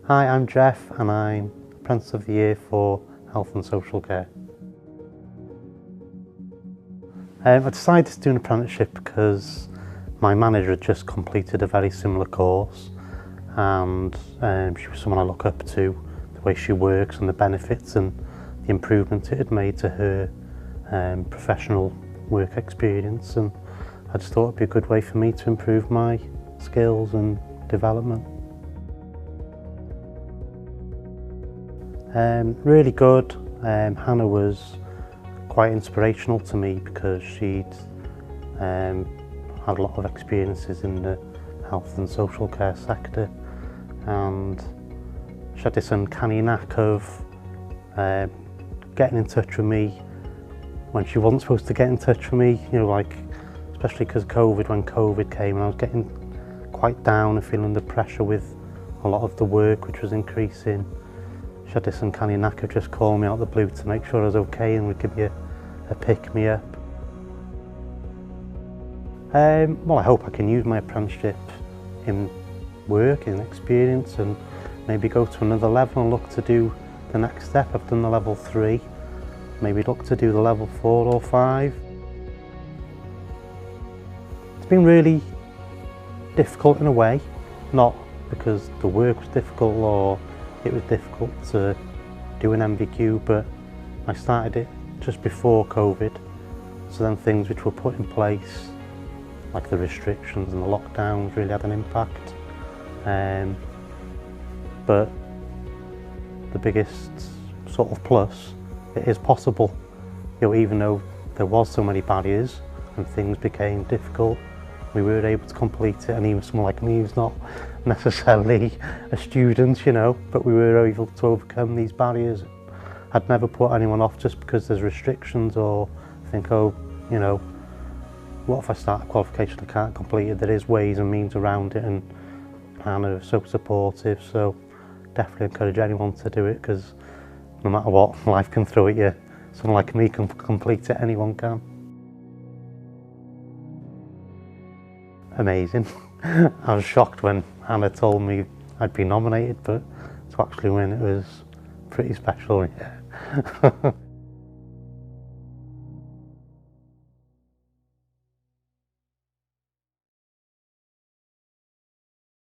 Hi, I'm Jeff and I'm Apprentice of the Year for Health and Social Care. I decided to do an apprenticeship because my manager had just completed a very similar course, and she was someone I look up to, the way she works and the benefits and the improvement it had made to her professional work experience, and I just thought it'd be a good way for me to improve my skills and development. Really good. Hannah was quite inspirational to me because she'd had a lot of experiences in the health and social care sector, and she had this uncanny knack of getting in touch with me when she wasn't supposed to get in touch with me, you know, like especially because when COVID came and I was getting quite down and feeling the pressure with a lot of the work which was increasing. She had this uncanny knack of just calling me out of the blue to make sure I was okay and would give me a pick-me-up. Well, I hope I can use my apprenticeship in work, in experience, and maybe go to another level and look to do the next step. I've done the level 3, maybe look to do the level 4 or 5. It's been really difficult in a way, not because the work was difficult or it was difficult to do an MVQ, but I started it just before COVID, so then things which were put in place, like the restrictions and the lockdowns, really had an impact. But the biggest sort of plus, it is possible. You know, even though there was so many barriers and things became difficult, we were able to complete it, and even someone like me who's not necessarily a student, you know, but we were able to overcome these barriers. I'd never put anyone off just because there's restrictions or think, oh, you know, what if I start a qualification I can't complete it? There is ways and means around it, and Hannah is so supportive, so definitely encourage anyone to do it, because no matter what life can throw at you, someone like me can complete it, anyone can. Amazing. I was shocked when Hannah told me I'd been nominated, but to actually win it was pretty special, yeah.